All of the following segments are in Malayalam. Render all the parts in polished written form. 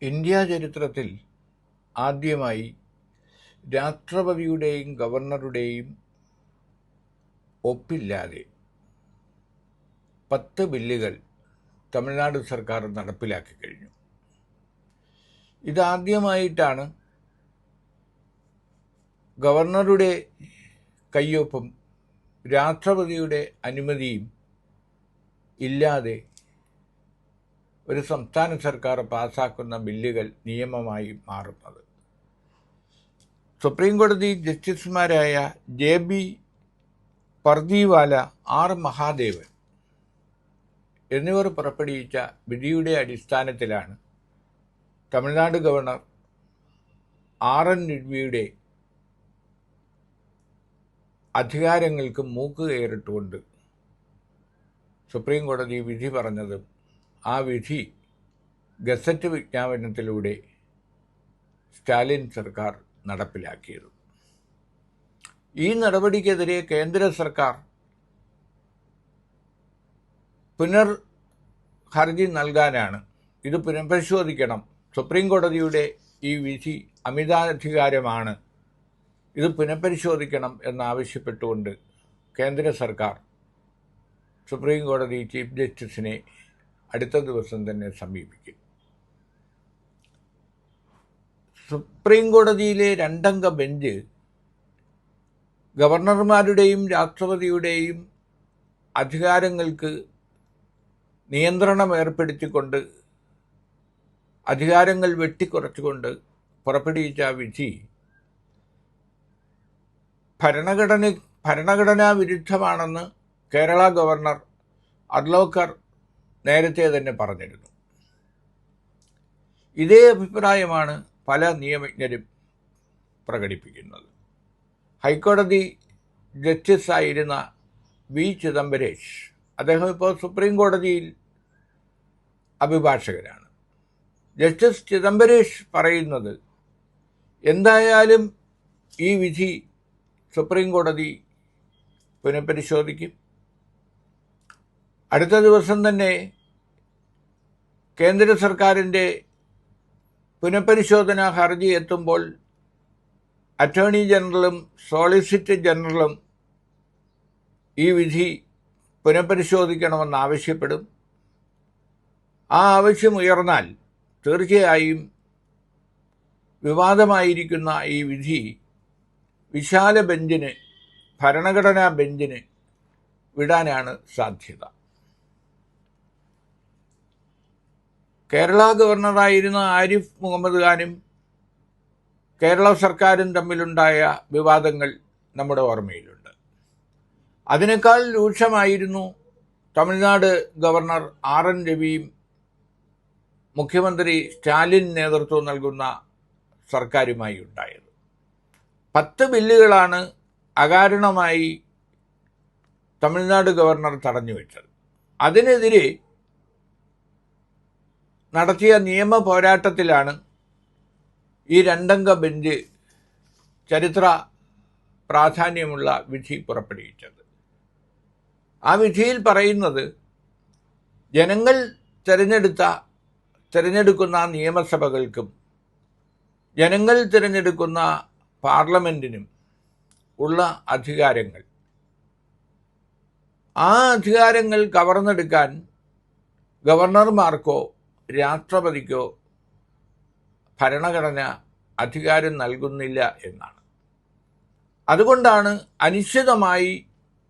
ഇന്ത്യാ ചരിത്രത്തിൽ ആദ്യമായി രാഷ്ട്രപതിയുടെയും ഗവർണറുടെയും ഒപ്പില്ലാതെ 10 ബില്ലുകൾ തമിഴ്നാട് സർക്കാർ നടപ്പിലാക്കി കഴിഞ്ഞു. ഇതാദ്യമായിട്ടാണ് ഗവർണറുടെ കയ്യൊപ്പും രാഷ്ട്രപതിയുടെ അനുമതിയും ഇല്ലാതെ ഒരു സംസ്ഥാന സർക്കാർ പാസാക്കുന്ന ബില്ലുകൾ നിയമമായി മാറുന്നത്. സുപ്രീം കോടതി ജസ്റ്റിസുമാരായ JB പർദിവാല, R മഹാദേവൻ എന്നിവർ പുറപ്പെടുവിച്ച വിധിയുടെ അടിസ്ഥാനത്തിലാണ് തമിഴ്നാട് ഗവർണർ RN രവിയുടെ അധികാരങ്ങൾക്ക് മൂക്ക് കയറിട്ടുകൊണ്ട് സുപ്രീം കോടതി വിധി പറഞ്ഞതും ആ വിധി ഗസറ്റ് വിജ്ഞാപനത്തിലൂടെ സ്റ്റാലിൻ സർക്കാർ നടപ്പിലാക്കിയതും. ഈ നടപടിക്കെതിരെ കേന്ദ്ര സർക്കാർ ഹർജി നൽകാനാണ്. ഇത് പുനഃപരിശോധിക്കണം, സുപ്രീം കോടതിയുടെ ഈ വിധി അമിതാധികാരമാണ്, ഇത് പുനഃപരിശോധിക്കണം എന്നാവശ്യപ്പെട്ടുകൊണ്ട് കേന്ദ്ര സർക്കാർ സുപ്രീം കോടതി ചീഫ് ജസ്റ്റിസിനെ അടുത്ത ദിവസം തന്നെ സമീപിക്കും. സുപ്രീം കോടതിയിലെ 2 അംഗ ബെഞ്ച് ഗവർണർമാരുടെയും രാഷ്ട്രപതിയുടെയും അധികാരങ്ങൾക്ക് നിയന്ത്രണം ഏർപ്പെടുത്തിക്കൊണ്ട്, അധികാരങ്ങൾ വെട്ടിക്കുറച്ചുകൊണ്ട് പുറപ്പെടുവിച്ച വിധി ഭരണഘടനാ വിരുദ്ധമാണെന്ന് കേരള ഗവർണർ അഡ്ലോക്കർ നേരത്തെ തന്നെ പറഞ്ഞിരുന്നു. ഇതേ അഭിപ്രായമാണ് പല നിയമജ്ഞരും പ്രകടിപ്പിക്കുന്നത്. ഹൈക്കോടതി ജസ്റ്റിസായിരുന്ന V ചിദംബരേഷ്, അദ്ദേഹം ഇപ്പോൾ സുപ്രീം കോടതിയിൽ അഭിഭാഷകനാണ്. ജസ്റ്റിസ് ചിദംബരേഷ് പറയുന്നത്, എന്തായാലും ഈ വിധി സുപ്രീം കോടതി പുനഃപരിശോധിക്കും. അടുത്ത ദിവസം തന്നെ കേന്ദ്ര സർക്കാരിൻ്റെ പുനഃപരിശോധനാ ഹർജി എത്തുമ്പോൾ അറ്റോർണി ജനറലും സോളിസിറ്റർ ജനറലും ഈ വിധി പുനഃപരിശോധിക്കണമെന്നാവശ്യപ്പെടും. ആ ആവശ്യം ഉയർന്നാൽ തീർച്ചയായും വിവാദമായിരിക്കുന്ന ഈ വിധി വിശാല ബെഞ്ചിന്, ഭരണഘടനാ ബെഞ്ചിന് വിടാനാണ് സാധ്യത. കേരള ഗവർണറായിരുന്ന ആരിഫ് മുഹമ്മദ് ഖാനും കേരള സർക്കാരും തമ്മിലുണ്ടായ വിവാദങ്ങൾ നമ്മുടെ ഓർമ്മയിലുണ്ട്. അതിനേക്കാൾ രൂക്ഷമായിരുന്നു തമിഴ്നാട് ഗവർണർ RN രവിയും മുഖ്യമന്ത്രി സ്റ്റാലിൻ നേതൃത്വം നൽകുന്ന സർക്കാരുമായി ഉണ്ടായത്. 10 ബില്ലുകളാണ് അകാരണമായി തമിഴ്നാട് ഗവർണർ തടഞ്ഞുവെച്ചത്. അതിനെതിരെ നടത്തിയ നിയമ പോരാട്ടത്തിലാണ് ഈ 2 അംഗ ബെഞ്ച് ചരിത്ര പ്രാധാന്യമുള്ള വിധി പുറപ്പെടുവിച്ചത്. ആ വിധിയിൽ പറയുന്നത്, ജനങ്ങൾ തിരഞ്ഞെടുക്കുന്ന നിയമസഭകൾക്കും ജനങ്ങൾ തിരഞ്ഞെടുക്കുന്ന പാർലമെൻറ്റിനും ഉള്ള അധികാരങ്ങൾ, ആ അധികാരങ്ങൾ കവർന്നെടുക്കാൻ ഗവർണർമാർക്കോ രാഷ്ട്രപതിക്കോ ഭരണഘടന അധികാരം നൽകുന്നില്ല എന്നാണ്. അതുകൊണ്ടാണ് അനിശ്ചിതമായി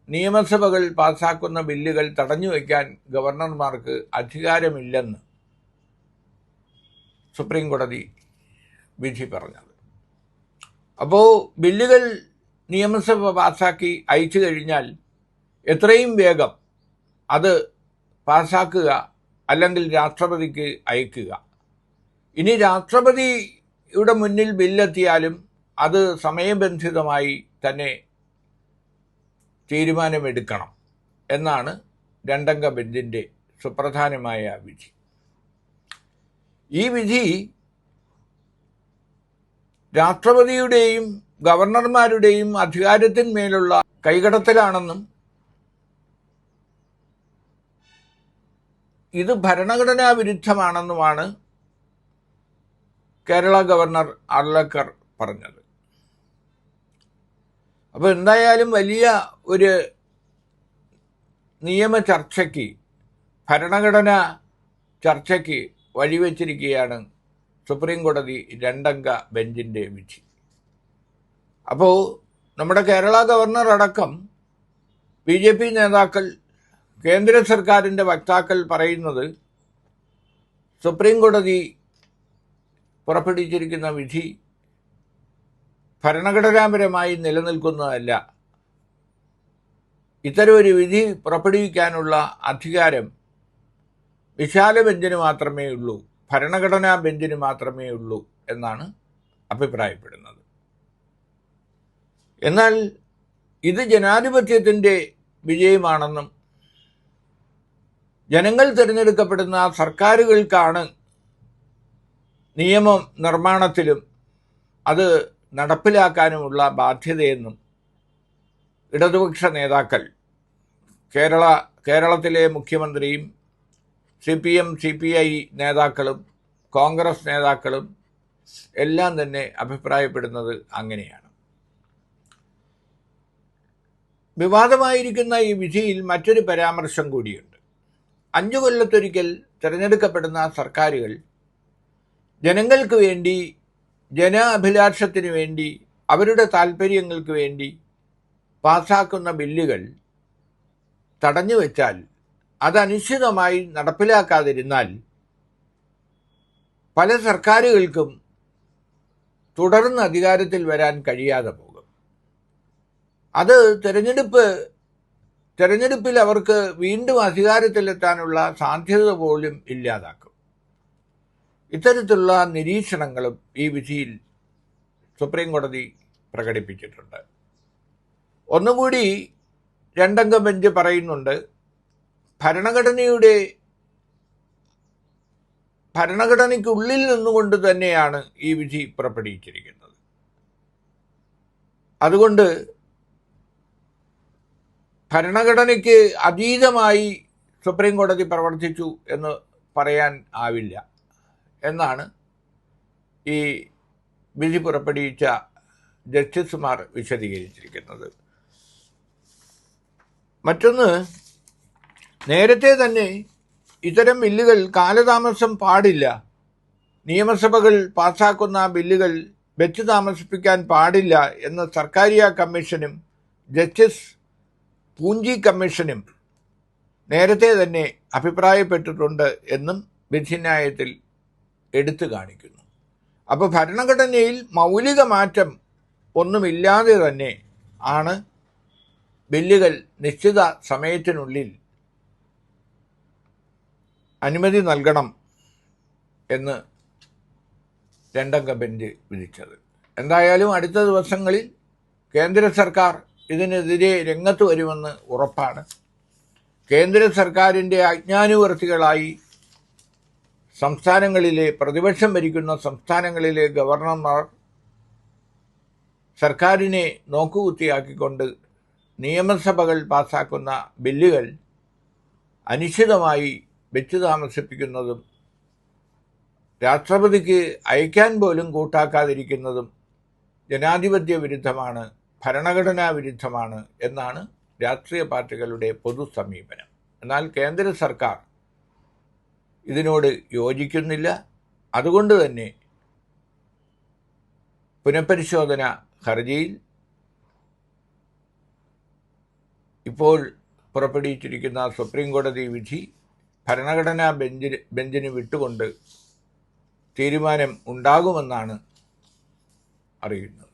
നിയമസഭകൾ പാസാക്കുന്ന ബില്ലുകൾ തടഞ്ഞുവയ്ക്കാൻ ഗവർണർമാർക്ക് അധികാരമില്ലെന്ന് സുപ്രീം കോടതി വിധി പറഞ്ഞത്. അപ്പോൾ ബില്ലുകൾ നിയമസഭ പാസാക്കി അയച്ചു കഴിഞ്ഞാൽ എത്രയും വേഗം അത് പാസാക്കുക, അല്ലെങ്കിൽ രാഷ്ട്രപതിക്ക് അയക്കുക. ഇനി രാഷ്ട്രപതിയുടെ മുന്നിൽ ബില്ലെത്തിയാലും അത് സമയബന്ധിതമായി തന്നെ തീരുമാനമെടുക്കണം എന്നാണ് 2 അംഗ ബെഞ്ചിൻ്റെ സുപ്രധാനമായ വിധി. ഈ വിധി രാഷ്ട്രപതിയുടെയും ഗവർണർമാരുടെയും അധികാരത്തിന്മേലുള്ള കൈകടത്തലാണെന്നും ഇത് ഭരണഘടനാ വിരുദ്ധമാണെന്നുമാണ് കേരള ഗവർണർ അർലേക്കർ പറഞ്ഞത്. അപ്പോൾ എന്തായാലും വലിയ ഒരു നിയമ ചർച്ചയ്ക്ക്, ഭരണഘടനാ ചർച്ചയ്ക്ക് വഴിവെച്ചിരിക്കുകയാണ് സുപ്രീം കോടതി 2 അംഗ ബെഞ്ചിൻ്റെ വിധി. അപ്പോൾ നമ്മുടെ കേരള ഗവർണർ അടക്കം BJP നേതാക്കൾ, കേന്ദ്ര സർക്കാരിൻ്റെ വക്താക്കൾ പറയുന്നത് സുപ്രീം കോടതി പുറപ്പെടുവിച്ചിരിക്കുന്ന വിധി ഭരണഘടനാപരമായി നിലനിൽക്കുന്നതല്ല. ഇത്തരമൊരു വിധി പുറപ്പെടുവിക്കാനുള്ള അധികാരം വിശാല ബെഞ്ചിന് മാത്രമേ ഉള്ളൂ, ഭരണഘടനാ ബെഞ്ചിന് മാത്രമേ ഉള്ളൂ എന്നാണ് അഭിപ്രായപ്പെടുന്നത്. എന്നാൽ ഇത് ജനാധിപത്യത്തിൻ്റെ വിജയമാണെന്നും ജനങ്ങൾ തിരഞ്ഞെടുക്കപ്പെടുന്ന സർക്കാരുകൾക്കാണ് നിയമം നിർമ്മാണത്തിലും അത് നടപ്പിലാക്കാനുമുള്ള ബാധ്യതയെന്നും ഇടതുപക്ഷ നേതാക്കൾ, കേരളത്തിലെ മുഖ്യമന്ത്രിയും CPM CPI നേതാക്കളും കോൺഗ്രസ് നേതാക്കളും എല്ലാം തന്നെ അഭിപ്രായപ്പെടുന്നത് അങ്ങനെയാണ്. വിവാദമായിരിക്കുന്ന ഈ വിധിയിൽ മറ്റൊരു പരാമർശം കൂടിയുണ്ട്. 5 കൊല്ലത്തൊരിക്കൽ തിരഞ്ഞെടുക്കപ്പെടുന്ന സർക്കാരുകൾ ജനങ്ങൾക്ക് വേണ്ടി, ജനാഭിലാഷത്തിനു വേണ്ടി, അവരുടെ താൽപ്പര്യങ്ങൾക്ക് വേണ്ടി പാസാക്കുന്ന ബില്ലുകൾ തടഞ്ഞു വച്ചാൽ, അത് അനിശ്ചിതമായി നടപ്പിലാക്കാതിരുന്നാൽ പല സർക്കാരുകൾക്കും തുടർന്ന് അധികാരത്തിൽ വരാൻ കഴിയാതെ പോകും. അത് തെരഞ്ഞെടുപ്പിൽ അവർക്ക് വീണ്ടും അധികാരത്തിലെത്താനുള്ള സാധ്യത പോലും ഇല്ലാതാക്കും. ഇത്തരത്തിലുള്ള നിരീക്ഷണങ്ങളും ഈ വിധിയിൽ സുപ്രീം കോടതി പ്രകടിപ്പിച്ചിട്ടുണ്ട്. ഒന്നുകൂടി 2 അംഗ ബെഞ്ച് പറയുന്നുണ്ട്, ഭരണഘടനയ്ക്കുള്ളിൽ നിന്നുകൊണ്ട് തന്നെയാണ് ഈ വിധി പുറപ്പെടുവിച്ചിരിക്കുന്നത്. അതുകൊണ്ട് ഭരണഘടനയ്ക്ക് അതീതമായി സുപ്രീം കോടതി പ്രവർത്തിച്ചു എന്ന് പറയാൻ ആവില്ല എന്നാണ് ഈ വിധി പുറപ്പെടുവിച്ച ജസ്റ്റിസുമാർ വിശദീകരിച്ചിരിക്കുന്നത്. മറ്റൊന്ന്, നേരത്തെ തന്നെ ഇത്തരം ബില്ലുകൾ കാലതാമസം പാടില്ല, നിയമസഭകൾ പാസാക്കുന്ന ബില്ലുകൾ വെച്ച് താമസിപ്പിക്കാൻ പാടില്ല എന്ന് സർക്കാരിയ കമ്മീഷനും ജസ്റ്റിസ് പൂഞ്ചി കമ്മീഷനും നേരത്തെ തന്നെ അഭിപ്രായപ്പെട്ടിട്ടുണ്ട് എന്നും വിധിന്യായത്തിൽ എടുത്തു കാണിക്കുന്നു. അപ്പോൾ ഭരണഘടനയിൽ മൗലിക മാറ്റം ഒന്നുമില്ലാതെ തന്നെ ആണ് ബില്ലുകൾ നിശ്ചിത സമയത്തിനുള്ളിൽ അനുമതി നൽകണം എന്ന് 2 അംഗ ബെഞ്ച് വിധിച്ചത്. എന്തായാലും അടുത്ത ദിവസങ്ങളിൽ കേന്ദ്ര സർക്കാർ ഇതിനെതിരെ രംഗത്ത് വരുമെന്ന് ഉറപ്പാണ്. കേന്ദ്ര സർക്കാരിൻ്റെ അജ്ഞാനുവർത്തികളായി സംസ്ഥാനങ്ങളിലെ, പ്രതിപക്ഷം ഭരിക്കുന്ന സംസ്ഥാനങ്ങളിലെ ഗവർണർമാർ സർക്കാരിനെ നോക്കുകുത്തിയാക്കിക്കൊണ്ട് നിയമസഭകൾ പാസാക്കുന്ന ബില്ലുകൾ അനിശ്ചിതമായി വെച്ചു താമസിപ്പിക്കുന്നതും രാഷ്ട്രപതിക്ക് അയക്കാൻ പോലും കൂട്ടാക്കാതിരിക്കുന്നതും ജനാധിപത്യ വിരുദ്ധമാണ്, ഭരണഘടനാ വിരുദ്ധമാണ് എന്നാണ് രാഷ്ട്രീയ പാർട്ടികളുടെ പൊതു സമീപനം. എന്നാൽ കേന്ദ്ര സർക്കാർ ഇതിനോട് യോജിക്കുന്നില്ല. അതുകൊണ്ട് തന്നെ പുനഃപരിശോധന ഹർജിയിൽ ഇപ്പോൾ പുറപ്പെടുവിച്ചിരിക്കുന്ന സുപ്രീം കോടതി വിധി ഭരണഘടനാ ബെഞ്ചിന് വിട്ടുകൊണ്ട് തീരുമാനം ഉണ്ടാകുമെന്നാണ് അറിയുന്നത്.